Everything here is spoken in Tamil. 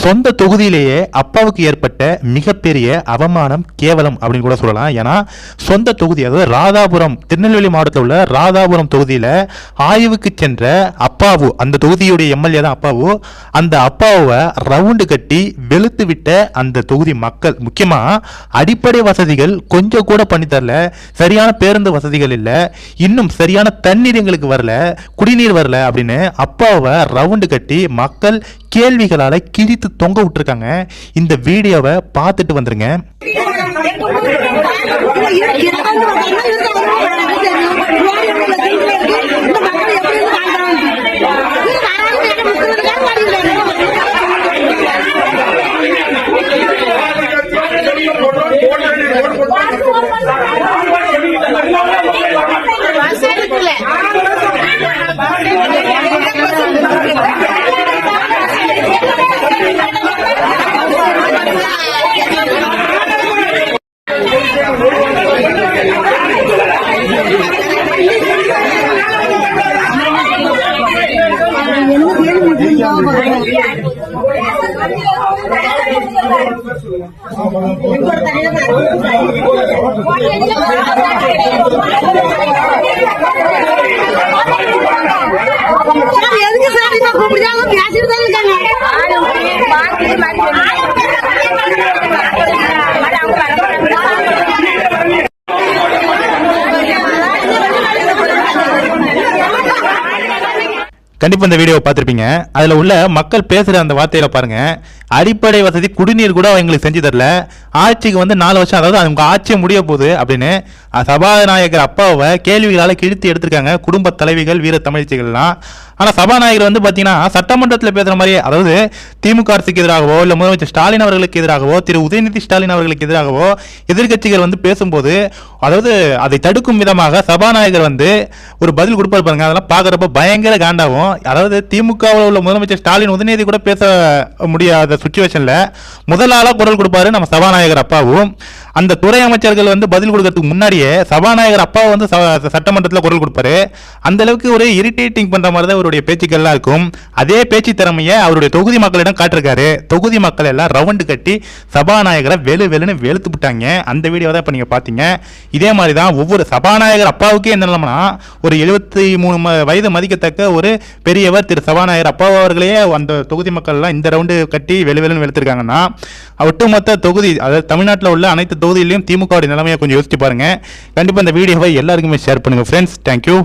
சொந்த தொகுதியிலேயே அப்பாவுக்கு ஏற்பட்ட மிகப்பெரிய அவமானம், கேவலம் அப்படின்னு கூட சொல்லலாம். ஏன்னா சொந்த தொகுதி, அதாவது ராதாபுரம், திருநெல்வேலி மாவட்டத்தில் உள்ள ராதாபுரம் தொகுதியில் ஆய்வுக்கு சென்ற அப்பாவு, அந்த தொகுதியுடைய எம்எல்ஏ தான் அப்பாவு, அந்த அப்பாவை ரவுண்டு கட்டி வெளுத்து விட்ட அந்த தொகுதி மக்கள். முக்கியமாக அடிப்படை வசதிகள் கொஞ்சம் கூட பண்ணி தரல, சரியான பேருந்து வசதிகள் இல்லை, இன்னும் சரியான தண்ணீர் எங்களுக்கு வரல, குடிநீர் வரல அப்படின்னு அப்பாவை ரவுண்டு கட்டி மக்கள் கேள்விகளால கிழித்து தொங்க விட்டுருக்காங்க. இந்த வீடியோவை பார்த்துட்டு வந்துருங்க. கண்டிப்பா இந்த வீடியோவை பார்த்துருப்பீங்க. அதில் உள்ள மக்கள் பேசுகிற அந்த வார்த்தையில பாருங்க, அடிப்படை வசதி குடிநீர் கூட எங்களுக்கு செஞ்சு தரல, ஆட்சிக்கு வந்து 4 வருஷம், அதாவது அவங்க ஆட்சி முடிய போகுது அப்படின்னு சபாநாயகர் அப்பாவை கேள்விகளால் கிழித்து எடுத்திருக்காங்க குடும்ப தலைவிகள், வீர தமிழ்ச்சிகள்லாம். ஆனால் சபாநாயகர் வந்து பார்த்தீங்கன்னா சட்டமன்றத்தில் பேசுகிற மாதிரி, அதாவது திமுக அரசுக்கு எதிராகவோ இல்லை முதலமைச்சர் ஸ்டாலின் அவர்களுக்கு எதிராகவோ திரு உதயநிதி ஸ்டாலின் அவர்களுக்கு எதிராகவோ எதிர்கட்சிகள் வந்து பேசும்போது, அதாவது அதை தடுக்கும் விதமாக சபாநாயகர் வந்து ஒரு பதில் கொடுப்பாரு பாருங்க. அதெல்லாம் பார்க்குறப்ப பயங்கர காண்டாகும். அதாவது திமுகவில் உள்ள முதலமைச்சர் ஸ்டாலின், உதயநிதி கூட பேச முடியாத சுச்சுவேஷனில் முதலாளாக குரல் கொடுப்பாரு நம்ம சபாநாயகர் அப்பாவும். அந்த துறை அமைச்சர்கள் வந்து பதில் கொடுக்கறதுக்கு முன்னாடியே சபாநாயகர் அப்பா வந்து சட்டமன்றத்தில் குரல் கொடுப்பாரு. அந்த அளவுக்கு ஒரு இரிட்டேட்டிங் பண்ற மாதிரி தான் அவருடைய பேச்சுக்கள்லாம் இருக்கும். அதே பேச்சு திறமையை அவருடைய தொகுதி மக்களிடம் காட்டிருக்காரு. தொகுதி மக்கள் எல்லாம் ரவுண்டு கட்டி சபாநாயகரை வெளுன்னு வெளுத்து விட்டாங்க. அந்த வீடியோ தான் இப்போ நீங்க பார்த்தீங்க. இதே மாதிரி தான் ஒவ்வொரு சபாநாயகர் அப்பாவுக்கே என்ன நிலைமைனா, ஒரு 73 வயது மதிக்கத்தக்க ஒரு பெரியவர் திரு சபாநாயகர் அப்பா அவர்களையே அந்த தொகுதி மக்கள் எல்லாம் இந்த ரவுண்டு கட்டி வெளுன்னு வெளுத்திருக்காங்கன்னா, ஒட்டுமொத்த தொகுதி, அதாவது தமிழ்நாட்டில் உள்ள அனைத்து தொகுதியிலையும் திமுக நிலைமையை கொஞ்சம் யோசிச்சு பாருங்க. கண்டிப்பா இந்த வீடியோவை எல்லாருக்குமே ஷேர் பண்ணுங்க ஃப்ரெண்ட்ஸ். தேங்க்யூ.